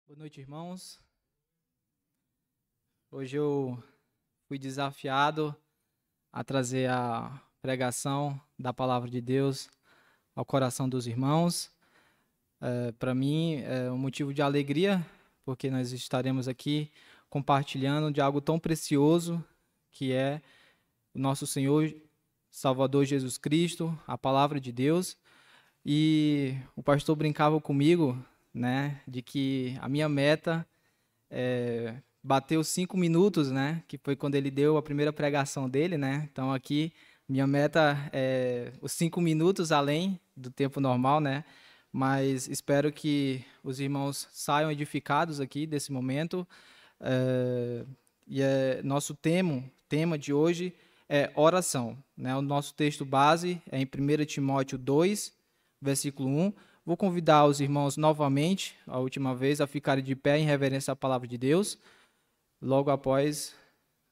Boa noite, irmãos. Hoje eu fui desafiado a trazer a pregação da palavra de Deus ao coração dos irmãos. Para mim é um motivo de alegria, porque nós estaremos aqui compartilhando de algo tão precioso que é o nosso Senhor Salvador Jesus Cristo, a palavra de Deus. E o pastor brincava comigo, né, de que a minha meta bateu 5 minutos, né, que foi quando ele deu a primeira pregação dele, né. Então aqui minha meta é os 5 minutos além do tempo normal, né. Mas espero que os irmãos saiam edificados aqui desse momento. Nosso tema de hoje é oração, né. O nosso texto base é em 1 Timóteo 2, versículo 1. Vou convidar os irmãos novamente, a última vez, a ficarem de pé em reverência à palavra de Deus. Logo após,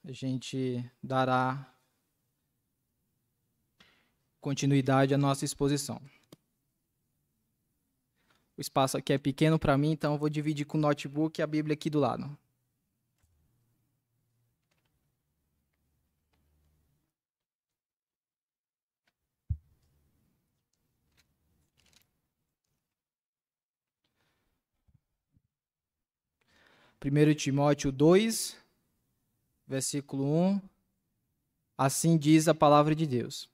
a gente dará continuidade à nossa exposição. O espaço aqui é pequeno para mim, então eu vou dividir com o notebook e a Bíblia aqui do lado. Primeiro Timóteo 2, versículo 1, assim diz a palavra de Deus.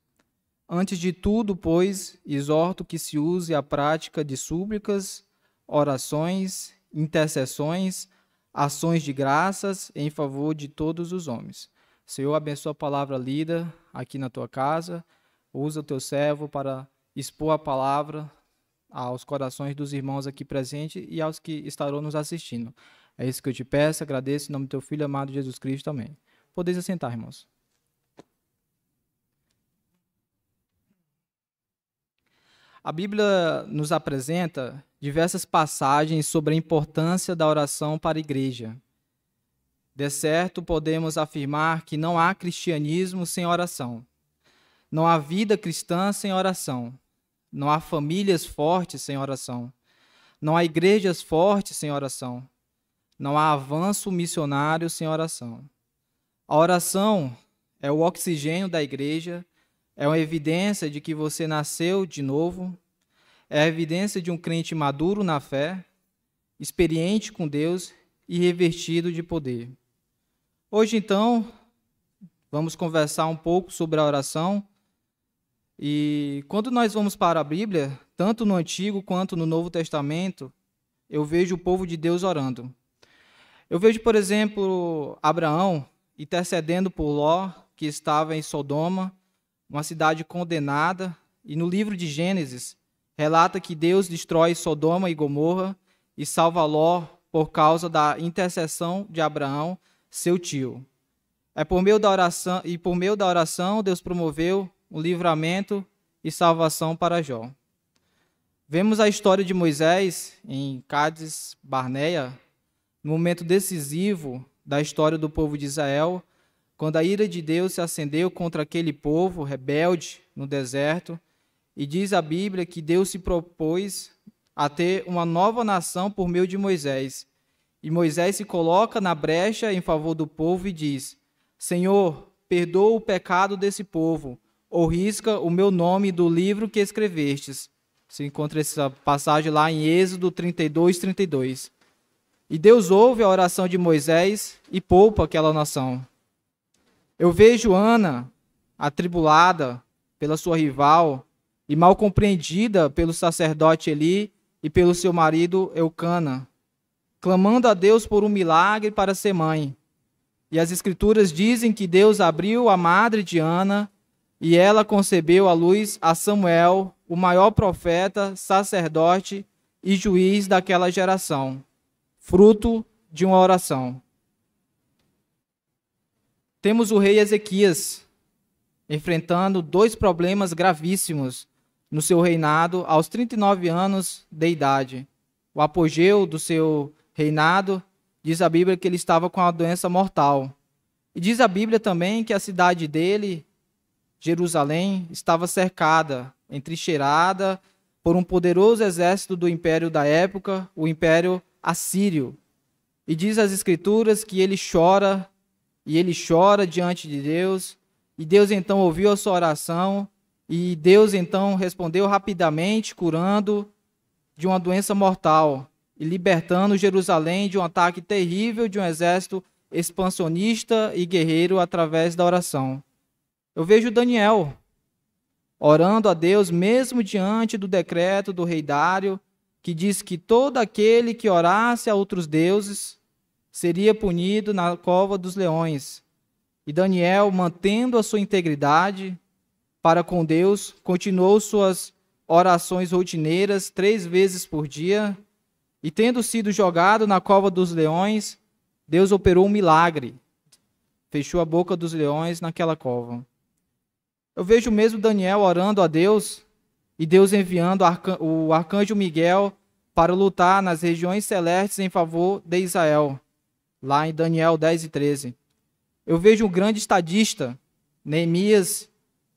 Antes de tudo, pois, exorto que se use a prática de súplicas, orações, intercessões, ações de graças em favor de todos os homens. Senhor, abençoa a palavra lida aqui na tua casa, usa o teu servo para expor a palavra aos corações dos irmãos aqui presentes e aos que estarão nos assistindo. É isso que eu te peço, agradeço em nome do teu Filho amado Jesus Cristo, amém. Podeis assentar, irmãos. A Bíblia nos apresenta diversas passagens sobre a importância da oração para a igreja. De certo, podemos afirmar que não há cristianismo sem oração. Não há vida cristã sem oração. Não há famílias fortes sem oração. Não há igrejas fortes sem oração. Não há avanço missionário sem oração. A oração é o oxigênio da igreja, é uma evidência de que você nasceu de novo, é a evidência de um crente maduro na fé, experiente com Deus e revestido de poder. Hoje, então, vamos conversar um pouco sobre a oração. E quando nós vamos para a Bíblia, tanto no Antigo quanto no Novo Testamento, eu vejo o povo de Deus orando. Eu vejo, por exemplo, Abraão intercedendo por Ló, que estava em Sodoma, uma cidade condenada, e no livro de Gênesis relata que Deus destrói Sodoma e Gomorra e salva Ló por causa da intercessão de Abraão, seu tio. Por meio da oração, Deus promoveu o livramento e salvação para Jó. Vemos a história de Moisés em Cádiz Barneia, no momento decisivo da história do povo de Israel, quando a ira de Deus se acendeu contra aquele povo rebelde no deserto, e diz a Bíblia que Deus se propôs a ter uma nova nação por meio de Moisés. E Moisés se coloca na brecha em favor do povo e diz: Senhor, perdoa o pecado desse povo, ou risca o meu nome do livro que escrevestes. Se encontra essa passagem lá em Êxodo 32, 32. E Deus ouve a oração de Moisés e poupa aquela nação. Eu vejo Ana, atribulada pela sua rival e mal compreendida pelo sacerdote Eli e pelo seu marido Eucana, clamando a Deus por um milagre para ser mãe. E as Escrituras dizem que Deus abriu a madre de Ana e ela concebeu à luz a Samuel, o maior profeta, sacerdote e juiz daquela geração, fruto de uma oração. Temos o rei Ezequias enfrentando 2 problemas gravíssimos no seu reinado aos 39 anos de idade. O apogeu do seu reinado, diz a Bíblia que ele estava com uma doença mortal. E diz a Bíblia também que a cidade dele, Jerusalém, estava cercada, entrincheirada por um poderoso exército do império da época, o Império assírio. E diz as Escrituras que ele chora diante de Deus, e Deus então ouviu a sua oração, e Deus então respondeu rapidamente, curando de uma doença mortal e libertando Jerusalém de um ataque terrível de um exército expansionista e guerreiro através da oração. Eu vejo Daniel orando a Deus mesmo diante do decreto do rei Dário, que diz que todo aquele que orasse a outros deuses seria punido na cova dos leões. E Daniel, mantendo a sua integridade para com Deus, continuou suas orações rotineiras 3 vezes por dia, e tendo sido jogado na cova dos leões, Deus operou um milagre, fechou a boca dos leões naquela cova. Eu vejo mesmo Daniel orando a Deus, e Deus enviando o arcanjo Miguel para lutar nas regiões celestes em favor de Israel, lá em Daniel 10 e 13. Eu vejo um grande estadista, Neemias,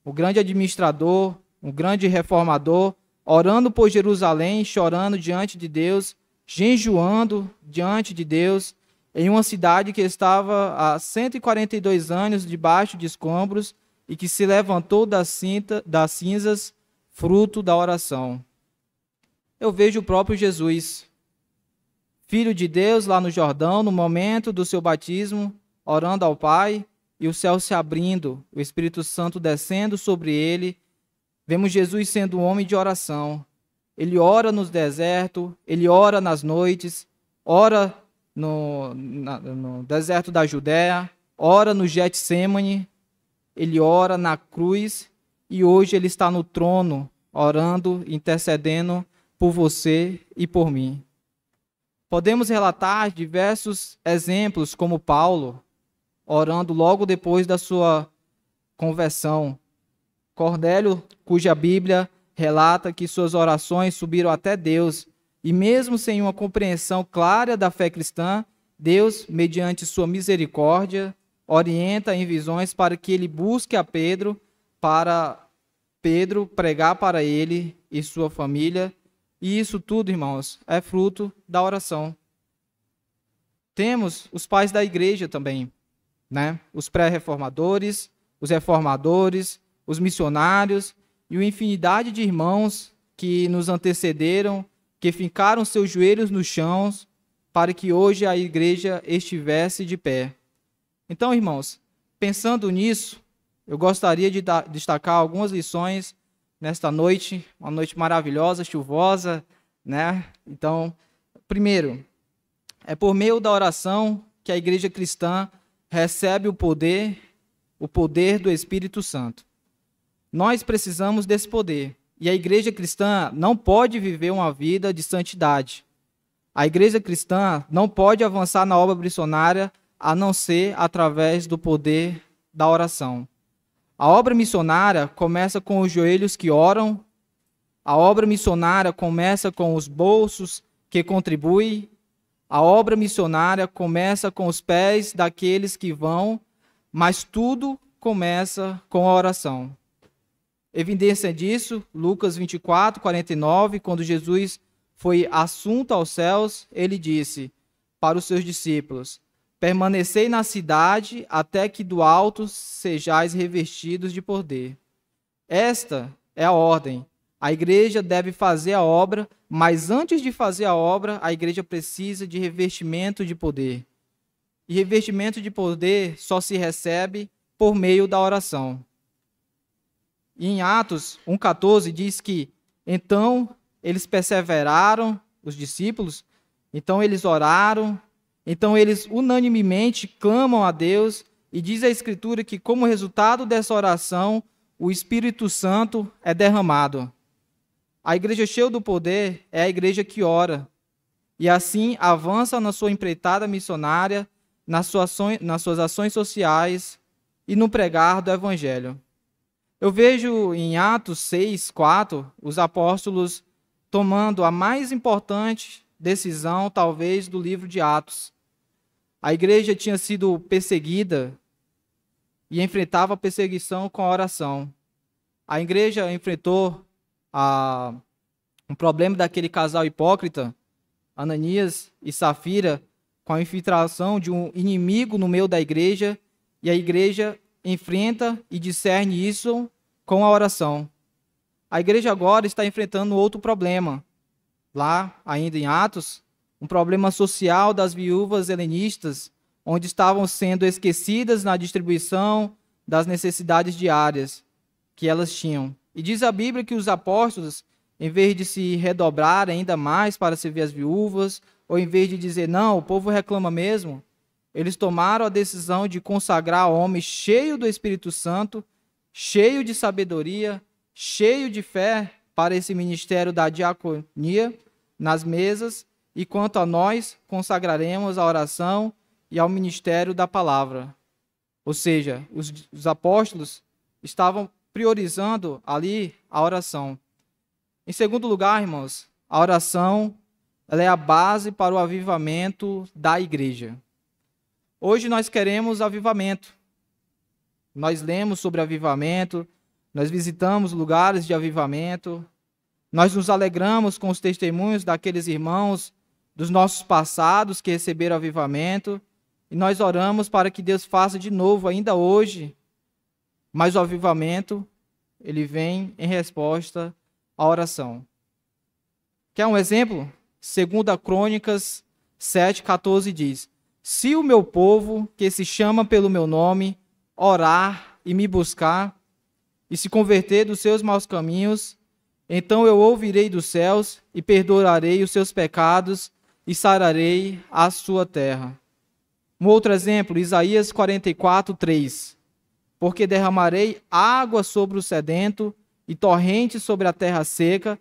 o grande administrador, um grande reformador, orando por Jerusalém, chorando diante de Deus, jejuando diante de Deus, em uma cidade que estava há 142 anos debaixo de escombros e que se levantou das cinzas, fruto da oração. Eu vejo o próprio Jesus, Filho de Deus, lá no Jordão, no momento do seu batismo, orando ao Pai, e o céu se abrindo, o Espírito Santo descendo sobre ele. Vemos Jesus sendo um homem de oração. Ele ora no deserto, ele ora nas noites, ora no deserto da Judéia, ora no Getsêmani, ele ora na cruz, e hoje ele está no trono, orando, intercedendo por você e por mim. Podemos relatar diversos exemplos, como Paulo, orando logo depois da sua conversão. Cornélio, cuja Bíblia relata que suas orações subiram até Deus, e mesmo sem uma compreensão clara da fé cristã, Deus, mediante sua misericórdia, orienta em visões para que ele busque a Pedro, para Pedro pregar para ele e sua família. E isso tudo, irmãos, é fruto da oração. Temos os pais da igreja também, né? Os pré-reformadores, os reformadores, os missionários e uma infinidade de irmãos que nos antecederam, que fincaram seus joelhos no chão para que hoje a igreja estivesse de pé. Então, irmãos, pensando nisso, eu gostaria de destacar algumas lições nesta noite, uma noite maravilhosa, chuvosa, né? Então, primeiro, é por meio da oração que a igreja cristã recebe o poder do Espírito Santo. Nós precisamos desse poder, e a igreja cristã não pode viver uma vida de santidade. A igreja cristã não pode avançar na obra missionária a não ser através do poder da oração. A obra missionária começa com os joelhos que oram, a obra missionária começa com os bolsos que contribuem, a obra missionária começa com os pés daqueles que vão, mas tudo começa com a oração. Evidência disso, Lucas 24, 49, quando Jesus foi assunto aos céus, ele disse para os seus discípulos: permanecei na cidade até que do alto sejais revestidos de poder. Esta é a ordem. A igreja deve fazer a obra, mas antes de fazer a obra, a igreja precisa de revestimento de poder. E revestimento de poder só se recebe por meio da oração. E em Atos 1,14 diz que, então, eles perseveraram, os discípulos, então eles oraram, então eles unanimemente clamam a Deus, e diz a Escritura que, como resultado dessa oração, o Espírito Santo é derramado. A igreja cheia do poder é a igreja que ora, e assim avança na sua empreitada missionária, nas suas ações sociais e no pregar do Evangelho. Eu vejo em Atos 6, 4, os apóstolos tomando a mais importante decisão, talvez, do livro de Atos. A igreja tinha sido perseguida e enfrentava a perseguição com a oração. A igreja enfrentou um problema daquele casal hipócrita, Ananias e Safira, com a infiltração de um inimigo no meio da igreja, e a igreja enfrenta e discerne isso com a oração. A igreja agora está enfrentando outro problema. Lá, ainda em Atos, um problema social das viúvas helenistas, onde estavam sendo esquecidas na distribuição das necessidades diárias que elas tinham. E diz a Bíblia que os apóstolos, em vez de se redobrar ainda mais para servir as viúvas, ou em vez de dizer, não, o povo reclama mesmo, eles tomaram a decisão de consagrar homens cheios do Espírito Santo, cheio de sabedoria, cheio de fé para esse ministério da diaconia nas mesas, e quanto a nós, consagraremos a oração e ao ministério da palavra. Ou seja, os apóstolos estavam priorizando ali a oração. Em segundo lugar, irmãos, a oração ela é a base para o avivamento da igreja. Hoje nós queremos avivamento. Nós lemos sobre avivamento, nós visitamos lugares de avivamento, nós nos alegramos com os testemunhos daqueles irmãos dos nossos passados que receberam avivamento, e nós oramos para que Deus faça de novo ainda hoje. Mas o avivamento, ele vem em resposta à oração. Quer um exemplo? 2 Crônicas 7,14 diz: se o meu povo, que se chama pelo meu nome, orar e me buscar, e se converter dos seus maus caminhos, então eu ouvirei dos céus e perdoarei os seus pecados e sararei a sua terra. Um outro exemplo, Isaías 44:3. Porque derramarei água sobre o sedento e torrentes sobre a terra seca,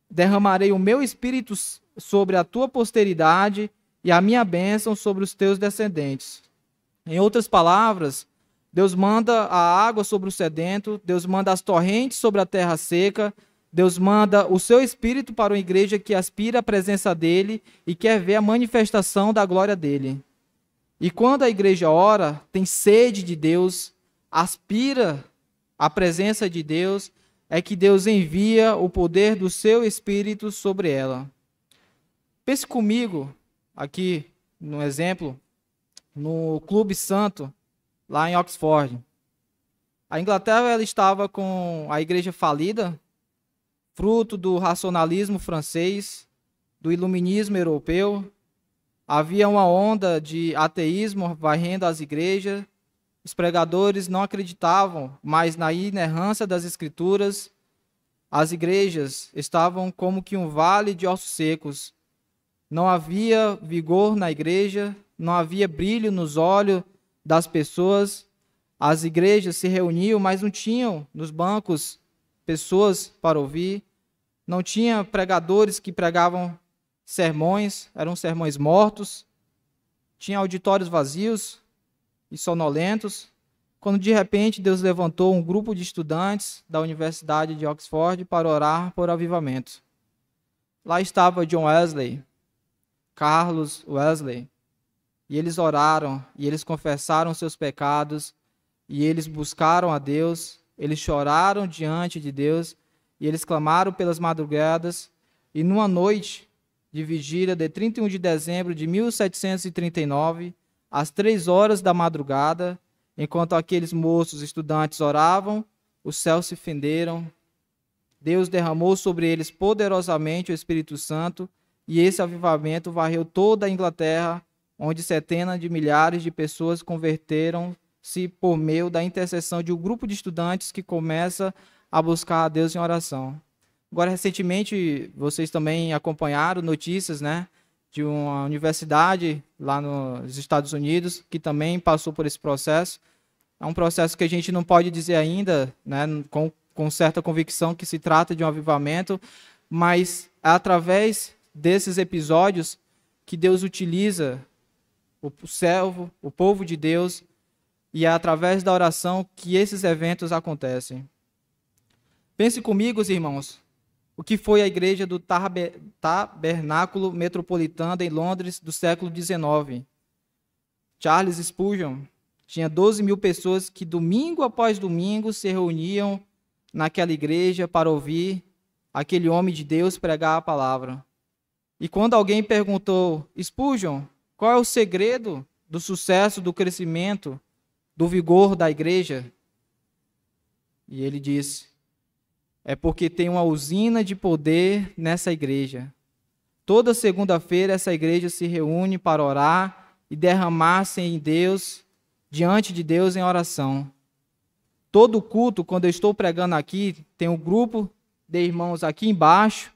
derramarei o meu espírito sobre a tua posteridade e a minha bênção sobre os teus descendentes. Em outras palavras, Deus manda a água sobre o sedento, Deus manda as torrentes sobre a terra seca, Deus manda o seu espírito para uma igreja que aspira à presença dele e quer ver a manifestação da glória dele. E quando a igreja ora, tem sede de Deus, aspira à presença de Deus, é que Deus envia o poder do seu Espírito sobre ela. Pense comigo, aqui no exemplo, no Clube Santo, lá em Oxford. A Inglaterra ela estava com a igreja falida, fruto do racionalismo francês, do iluminismo europeu. Havia uma onda de ateísmo varrendo as igrejas. Os pregadores não acreditavam mais na inerrância das Escrituras. As igrejas estavam como que um vale de ossos secos. Não havia vigor na igreja, não havia brilho nos olhos das pessoas. As igrejas se reuniam, mas não tinham nos bancos pessoas para ouvir. Não tinha pregadores que pregavam sermões, eram sermões mortos. Tinha auditórios vazios e sonolentos, quando de repente Deus levantou um grupo de estudantes da Universidade de Oxford para orar por avivamento. Lá estava John Wesley, Carlos Wesley, e eles oraram, e eles confessaram seus pecados, e eles buscaram a Deus, eles choraram diante de Deus, e eles clamaram pelas madrugadas, e numa noite de vigília de 31 de dezembro de 1739, às 3 horas da madrugada, enquanto aqueles moços estudantes oravam, os céus se fenderam, Deus derramou sobre eles poderosamente o Espírito Santo, e esse avivamento varreu toda a Inglaterra, onde centenas de milhares de pessoas converteram-se por meio da intercessão de um grupo de estudantes que começa a buscar a Deus em oração. Agora, recentemente, vocês também acompanharam notícias, né, de uma universidade lá nos Estados Unidos que também passou por esse processo. É um processo que a gente não pode dizer ainda, né, com certa convicção que se trata de um avivamento, mas é através desses episódios que Deus utiliza o servo, o povo de Deus, e é através da oração que esses eventos acontecem. Pense comigo, irmãos, o que foi a igreja do Tabernáculo Metropolitano em Londres do século XIX. Charles Spurgeon tinha 12 mil pessoas que domingo após domingo se reuniam naquela igreja para ouvir aquele homem de Deus pregar a palavra. E quando alguém perguntou, Spurgeon, qual é o segredo do sucesso, do crescimento, do vigor da igreja? E ele disse, é porque tem uma usina de poder nessa igreja. Toda segunda-feira essa igreja se reúne para orar e derramar-se em Deus, diante de Deus em oração. Todo culto, quando eu estou pregando aqui, tem um grupo de irmãos aqui embaixo,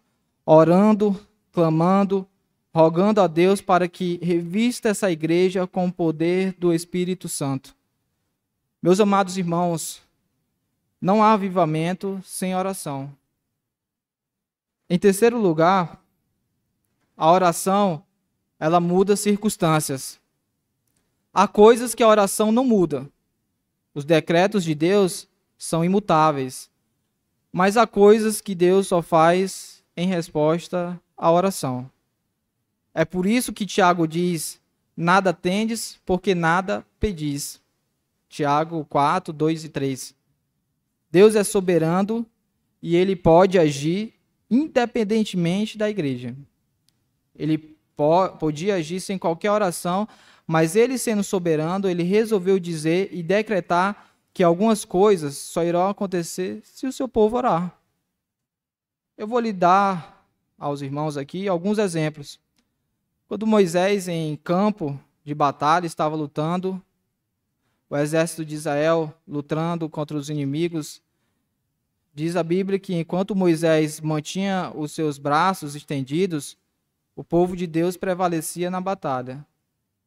orando, clamando, rogando a Deus para que revista essa igreja com o poder do Espírito Santo. Meus amados irmãos, não há avivamento sem oração. Em terceiro lugar, a oração, ela muda circunstâncias. Há coisas que a oração não muda. Os decretos de Deus são imutáveis. Mas há coisas que Deus só faz em resposta à oração. É por isso que Tiago diz, nada tendes, porque nada pedis. Tiago 4, 2 e 3. Deus é soberano e ele pode agir independentemente da igreja. Ele podia agir sem qualquer oração, mas ele sendo soberano, ele resolveu dizer e decretar que algumas coisas só irão acontecer se o seu povo orar. Eu vou lhe dar aos irmãos aqui alguns exemplos. Quando Moisés, em campo de batalha, estava lutando, o exército de Israel lutando contra os inimigos, diz a Bíblia que enquanto Moisés mantinha os seus braços estendidos, o povo de Deus prevalecia na batalha.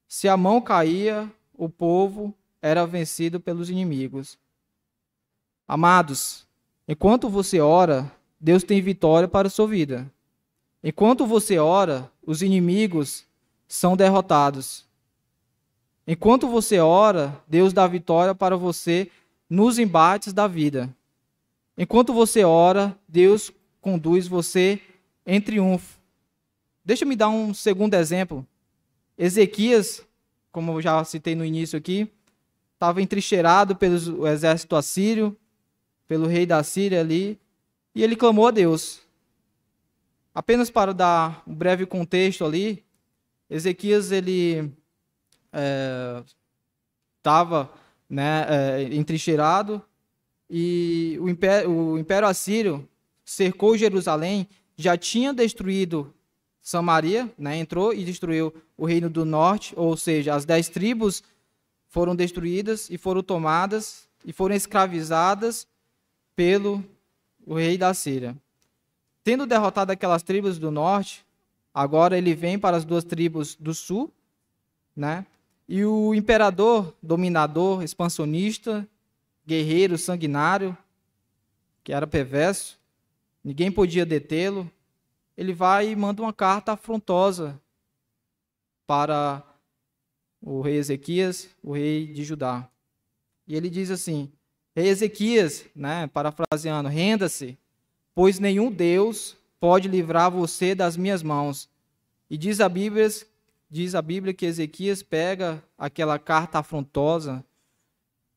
Se a mão caía, o povo era vencido pelos inimigos. Amados, enquanto você ora, Deus tem vitória para a sua vida. Enquanto você ora, os inimigos são derrotados. Enquanto você ora, Deus dá vitória para você nos embates da vida. Enquanto você ora, Deus conduz você em triunfo. Deixa eu me dar um segundo exemplo. Ezequias, como eu já citei no início aqui, estava entrincheirado pelo exército assírio, pelo rei da Síria ali, e ele clamou a Deus. Apenas para dar um breve contexto ali, Ezequias ele estava entrincheirado e o Império Assírio cercou Jerusalém, já tinha destruído Samaria, entrou e destruiu o reino do norte, ou seja, as 10 tribos foram destruídas e foram tomadas e foram escravizadas pelo rei da Síria. Tendo derrotado aquelas tribos do norte, agora ele vem para as 2 tribos do sul, e o imperador, dominador, expansionista, guerreiro, sanguinário, que era perverso, ninguém podia detê-lo, ele vai e manda uma carta afrontosa para o rei Ezequias, o rei de Judá. E ele diz assim, rei Ezequias, parafraseando, renda-se, pois nenhum Deus pode livrar você das minhas mãos. E diz a Bíblia que Ezequias pega aquela carta afrontosa,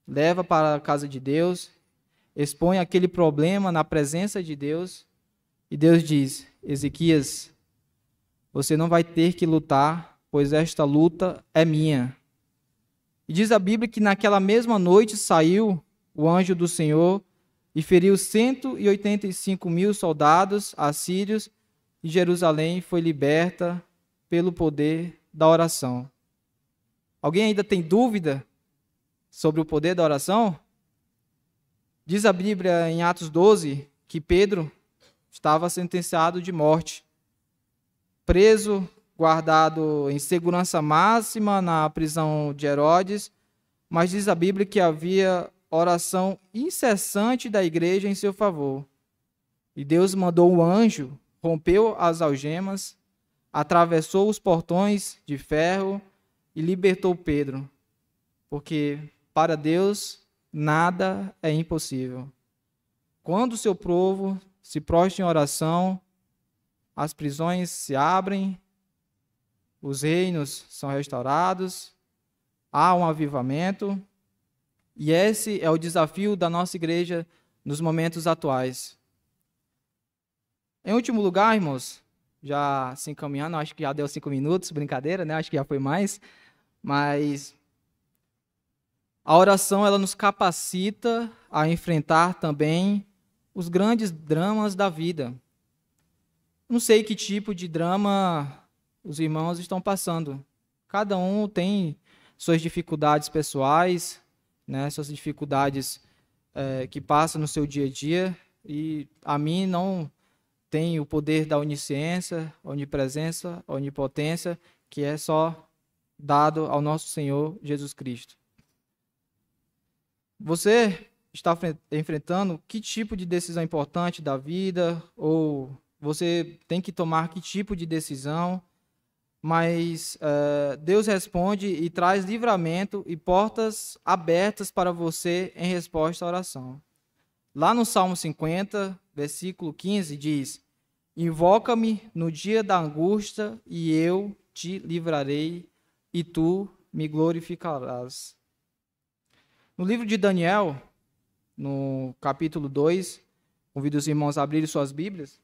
leva para a casa de Deus, expõe aquele problema na presença de Deus, e Deus diz, Ezequias, você não vai ter que lutar, pois esta luta é minha. E diz a Bíblia que naquela mesma noite saiu o anjo do Senhor e feriu 185.000 soldados assírios, e Jerusalém foi liberta pelo poder da oração. Alguém ainda tem dúvida sobre o poder da oração? Diz a Bíblia em Atos 12 que Pedro estava sentenciado de morte, preso, guardado em segurança máxima na prisão de Herodes, mas diz a Bíblia que havia oração incessante da igreja em seu favor. E Deus mandou um anjo, rompeu as algemas, atravessou os portões de ferro e libertou Pedro, porque para Deus nada é impossível. Quando o seu povo se prostra em oração, as prisões se abrem, os reinos são restaurados, há um avivamento, e esse é o desafio da nossa igreja nos momentos atuais. Em último lugar, irmãos, já se encaminhando, acho que já deu 5 minutos, brincadeira, né? Acho que já foi mais, mas a oração ela nos capacita a enfrentar também os grandes dramas da vida. Não sei que tipo de drama os irmãos estão passando. Cada um tem suas dificuldades pessoais, né? Suas dificuldades que passa no seu dia a dia, e a mim não tem o poder da onisciência, onipresença, onipotência, que é só dado ao nosso Senhor Jesus Cristo. Você está enfrentando que tipo de decisão importante da vida, ou você tem que tomar que tipo de decisão, mas Deus responde e traz livramento e portas abertas para você em resposta à oração. Lá no Salmo 50, versículo 15, diz: Invoca-me no dia da angústia e eu te livrarei e tu me glorificarás. No livro de Daniel, no capítulo 2, convido os irmãos a abrirem suas Bíblias.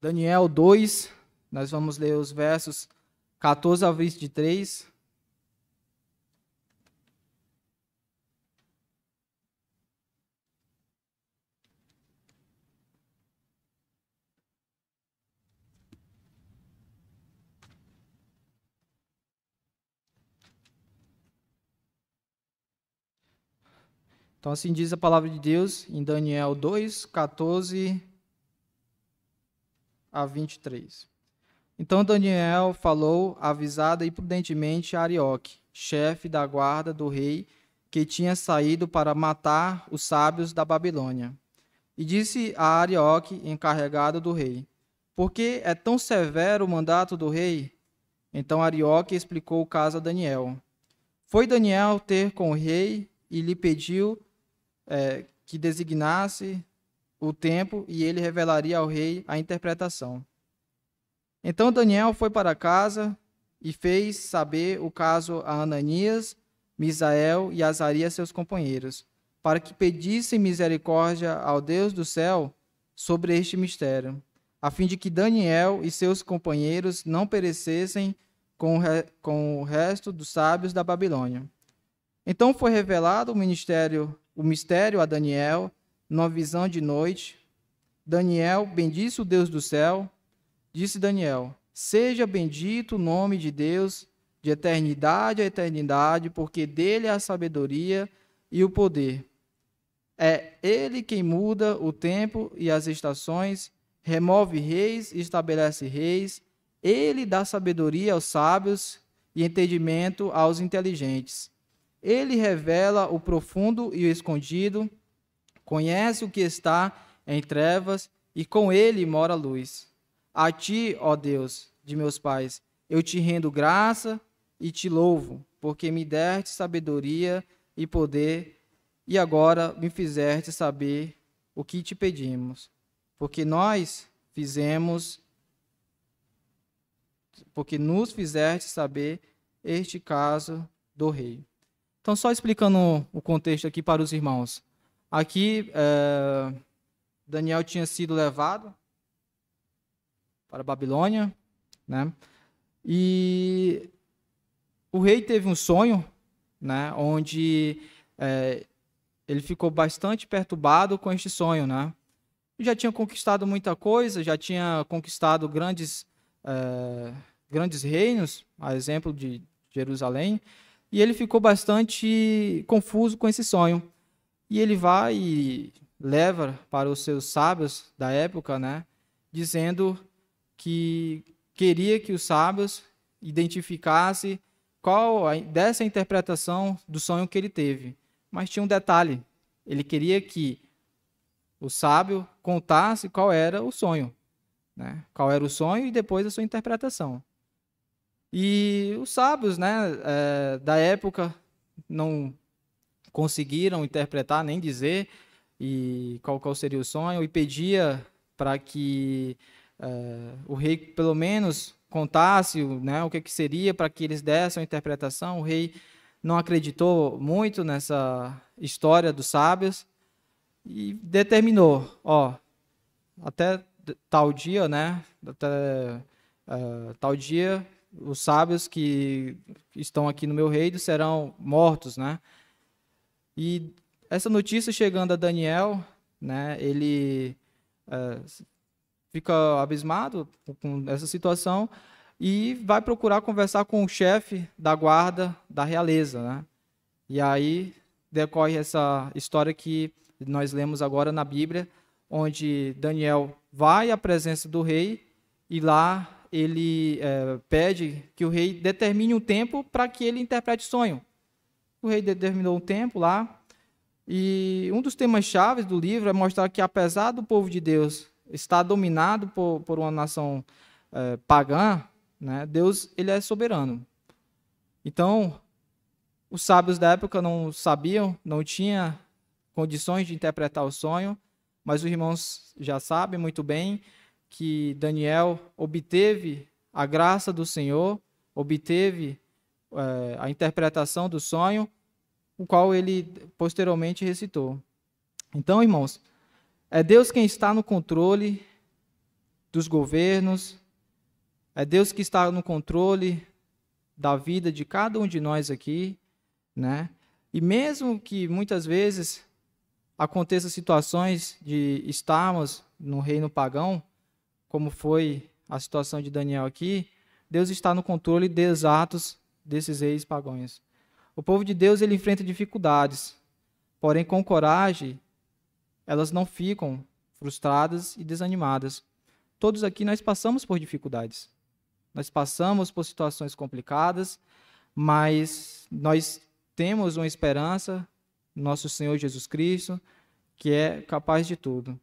Daniel 2, nós vamos ler os versos 14 a 23. Então, assim diz a palavra de Deus em Daniel 2, 14 a 23. Então Daniel falou avisada e prudentemente a Arioque, chefe da guarda do rei, que tinha saído para matar os sábios da Babilônia. E disse a Arioque, encarregado do rei: Por que é tão severo o mandato do rei? Então Arioque explicou o caso a Daniel. Foi Daniel ter com o rei e lhe pediu que designasse o tempo, e ele revelaria ao rei a interpretação. Então Daniel foi para casa e fez saber o caso a Ananias, Misael e Azarias, seus companheiros, para que pedissem misericórdia ao Deus do céu sobre este mistério, a fim de que Daniel e seus companheiros não perecessem com o resto dos sábios da Babilônia. Então foi revelado o mistério a Daniel, numa visão de noite. Daniel bendisse o Deus do céu. Disse Daniel: Seja bendito o nome de Deus, de eternidade a eternidade, porque dele é a sabedoria e o poder. É ele quem muda o tempo e as estações, remove reis e estabelece reis. Ele dá sabedoria aos sábios e entendimento aos inteligentes. Ele revela o profundo e o escondido, conhece o que está em trevas, e com ele mora a luz. A ti, ó Deus de meus pais, eu te rendo graça e te louvo, porque me deste sabedoria e poder, e agora me fizeste saber o que te pedimos, porque nos fizeste saber este caso do rei. Então, só explicando o contexto aqui para os irmãos. Aqui, Daniel tinha sido levado para a Babilônia, né? E o rei teve um sonho, né? Onde ele ficou bastante perturbado com este sonho, né? Já tinha conquistado muita coisa, já tinha conquistado grandes reinos, a exemplo de Jerusalém, e ele ficou bastante confuso com esse sonho. E ele vai e leva para os seus sábios da época, né? Dizendo que queria que os sábios identificassem qual dessa interpretação do sonho que ele teve. Mas tinha um detalhe: ele queria que o sábio contasse qual era o sonho, né? Qual era o sonho e depois a sua interpretação. E os sábios, né, da época não conseguiram interpretar nem dizer qual seria o sonho, e pedia para que o rei pelo menos contasse, né, o que seria, para que eles dessem a interpretação. O rei não acreditou muito nessa história dos sábios e determinou, até tal dia, né? Até tal dia, os sábios que estão aqui no meu reino serão mortos, né? E essa notícia chegando a Daniel, né? Ele fica abismado com essa situação e vai procurar conversar com o chefe da guarda da realeza, né? E aí decorre essa história que nós lemos agora na Bíblia, onde Daniel vai à presença do rei e lá ele pede que o rei determine um tempo para que ele interprete o sonho. O rei determinou um tempo lá, e um dos temas chaves do livro é mostrar que, apesar do povo de Deus estar dominado por uma nação pagã, né, Deus ele é soberano. Então, os sábios da época não sabiam, não tinham condições de interpretar o sonho, mas os irmãos já sabem muito bem que Daniel obteve a graça do Senhor, obteve a interpretação do sonho, o qual ele posteriormente recitou. Então, irmãos, é Deus quem está no controle dos governos, é Deus que está no controle da vida de cada um de nós aqui, né? E mesmo que muitas vezes aconteçam situações de estarmos no reino pagão, como foi a situação de Daniel aqui, Deus está no controle dos atos desses reis pagãos. O povo de Deus ele enfrenta dificuldades, porém com coragem elas não ficam frustradas e desanimadas. Todos aqui nós passamos por dificuldades, nós passamos por situações complicadas, mas nós temos uma esperança, nosso Senhor Jesus Cristo, que é capaz de tudo.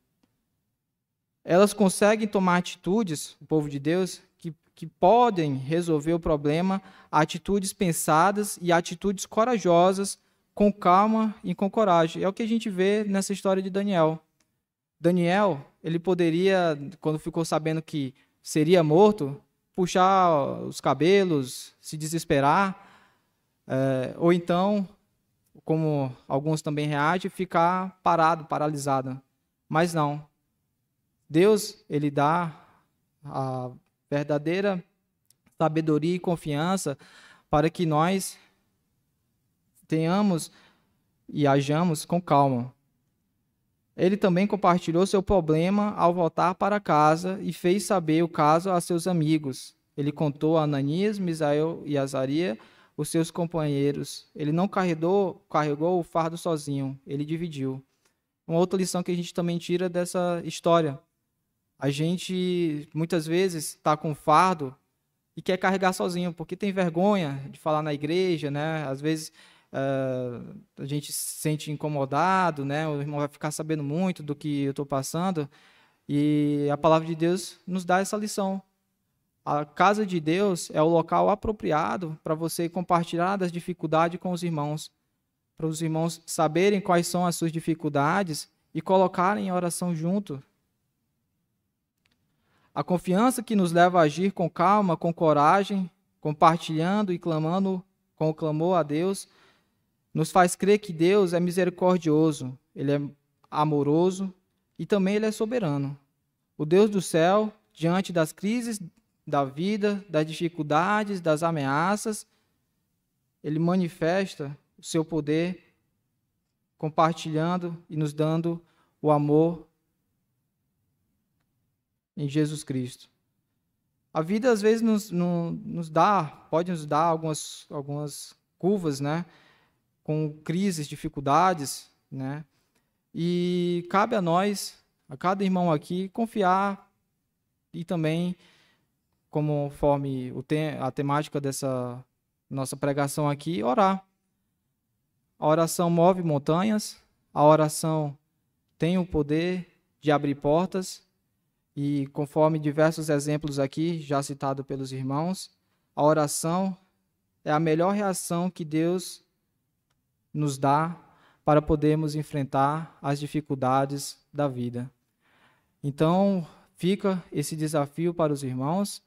Elas conseguem tomar atitudes, o povo de Deus, que podem resolver o problema, atitudes pensadas e atitudes corajosas, com calma e com coragem. É o que a gente vê nessa história de Daniel. Daniel, ele poderia, quando ficou sabendo que seria morto, puxar os cabelos, se desesperar, ou então, como alguns também reagem, ficar parado, paralisado. Mas não. Deus, ele dá a verdadeira sabedoria e confiança para que nós tenhamos e hajamos com calma. Ele também compartilhou seu problema ao voltar para casa e fez saber o caso a seus amigos. Ele contou a Ananias, Misael e Azaria, os seus companheiros. Ele não carregou o fardo sozinho, ele dividiu. Uma outra lição que a gente também tira dessa história. A gente, muitas vezes, está com fardo e quer carregar sozinho, porque tem vergonha de falar na igreja, né? Às vezes a gente se sente incomodado, né? O irmão vai ficar sabendo muito do que eu estou passando, e a palavra de Deus nos dá essa lição. A casa de Deus é o local apropriado para você compartilhar das dificuldades com os irmãos, para os irmãos saberem quais são as suas dificuldades e colocarem em oração junto. A confiança que nos leva a agir com calma, com coragem, compartilhando e clamando com o clamor a Deus, nos faz crer que Deus é misericordioso, Ele é amoroso e também Ele é soberano. O Deus do céu, diante das crises da vida, das dificuldades, das ameaças, Ele manifesta o seu poder, compartilhando e nos dando o amor em Jesus Cristo. A vida às vezes pode nos dar algumas curvas, né? Com crises, dificuldades, né? E cabe a nós, a cada irmão aqui, confiar e também, conforme a temática dessa nossa pregação aqui, orar. A oração move montanhas, a oração tem o poder de abrir portas, e conforme diversos exemplos aqui, já citado pelos irmãos, a oração é a melhor reação que Deus nos dá para podermos enfrentar as dificuldades da vida. Então, fica esse desafio para os irmãos,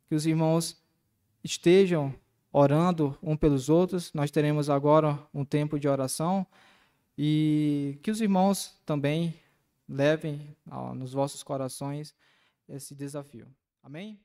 que os irmãos estejam orando um pelos outros. Nós teremos agora um tempo de oração e que os irmãos também levem nos vossos corações esse desafio. Amém?